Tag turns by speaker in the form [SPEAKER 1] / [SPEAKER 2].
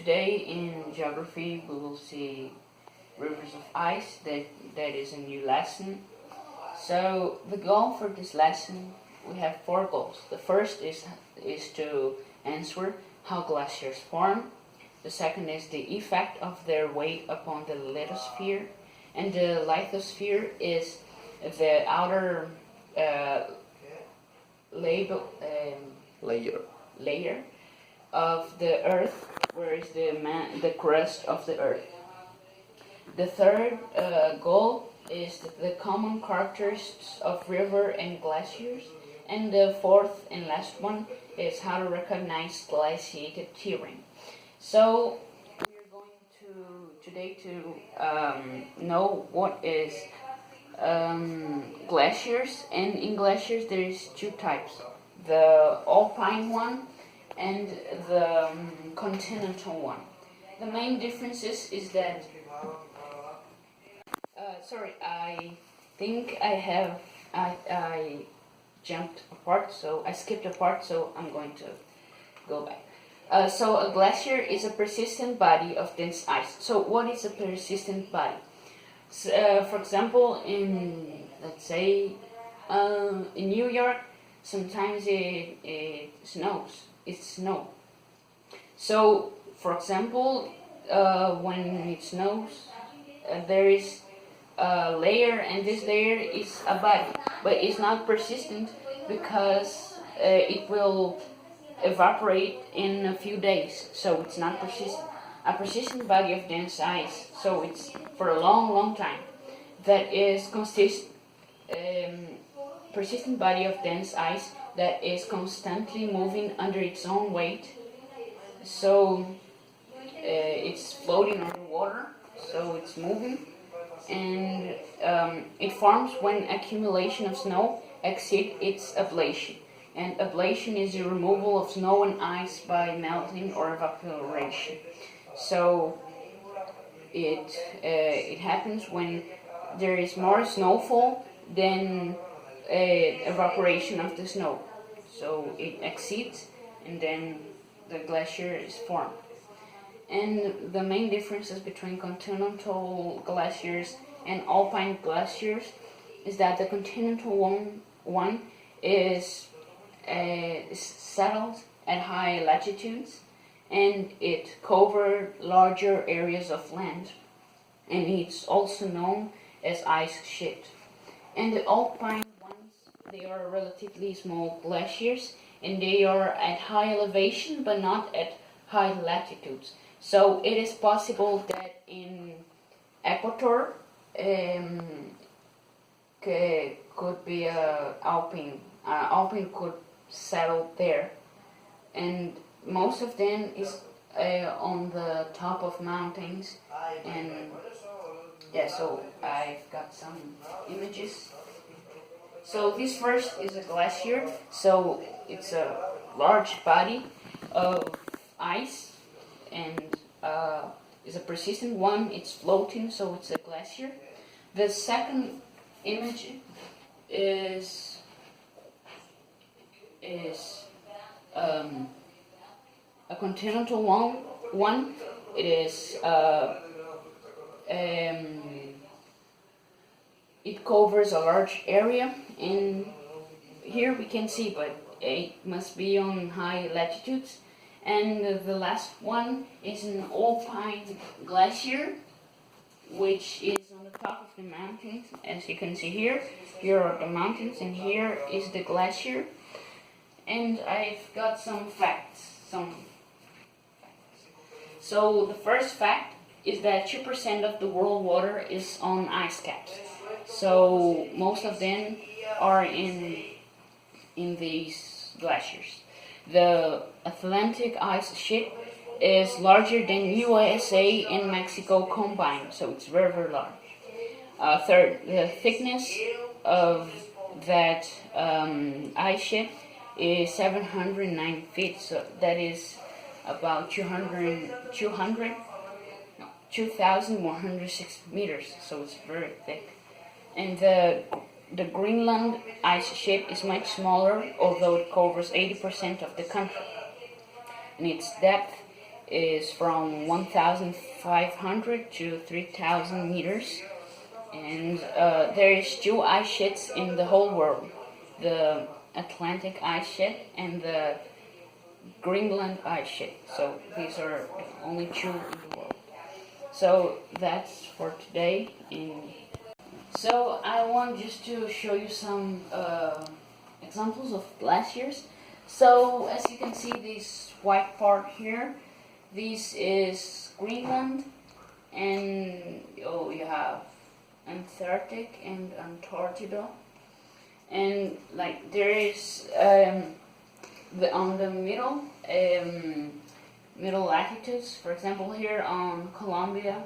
[SPEAKER 1] Today in geography we will see rivers of ice. That is a new lesson. So the goal for this lesson, we have 4 goals. The first is to answer how glaciers form. The second is the effect of their weight upon the lithosphere, and the lithosphere is the outer layer of the earth, where is the crust of the earth. The third goal is the common characteristics of river and glaciers, and the fourth and last one is how to recognize glaciated terrain. So we're going today to know what is glaciers, and in glaciers there is 2 types: the alpine one and the continental one. The main differences is that I think I jumped a part, so I skipped a part, so I'm going to go back. So a glacier is a persistent body of dense ice. So what is a persistent body? So, for example, let's say in New York, sometimes it snows. It's snow. So, for example, when it snows, there is a layer, and this layer is a body, but it's not persistent because it will evaporate in a few days, so it's not persistent. A persistent body of dense ice, so it's for a long time. That is persistent body of dense ice that is constantly moving under its own weight. So it's floating on the water, so it's moving, and it forms when accumulation of snow exceeds its ablation. And ablation is the removal of snow and ice by melting or evaporation. So it happens when there is more snowfall than evaporation of the snow. So it exceeds, and then the glacier is formed. And the main differences between continental glaciers and alpine glaciers is that the continental one is settled at high latitudes, and it covers larger areas of land, and it's also known as ice sheet. And the alpine ones, they are relatively small glaciers, and they are at high elevation but not at high latitudes. So it is possible that in Ecuador could be alpine could settle there, and most of them is on the top of mountains. And yeah, so I've got some images. So this first is a glacier. So it's a large body of ice, and is a persistent one. It's floating, so it's a glacier. The second image is a continental one. It is it covers a large area, and here we can see, but it must be on high latitudes. And the last one is an alpine glacier, which is on the top of the mountains. As you can see here are the mountains, and here is the glacier. And I've got some facts. So the first fact is that 2% of the world water is on ice caps. So most of them are in these glaciers. The Atlantic ice sheet is larger than USA and Mexico combined, so it's very, very large. Third, the thickness of that ice sheet is 709 feet, so that is about 2,106 meters, so it's very thick. And the Greenland ice sheet is much smaller, although it covers 80% of the country. And its depth is from 1,500 to 3,000 meters, and there is two ice sheets in the whole world: the Atlantic ice sheet and the Greenland ice sheet. So these are the only two in the world. So that's for today. So I want just to show you some examples of glaciers. So as you can see, this white part here, this is Greenland, and you have Antarctic and Antarctica, and like there is on the middle latitudes, for example here on Colombia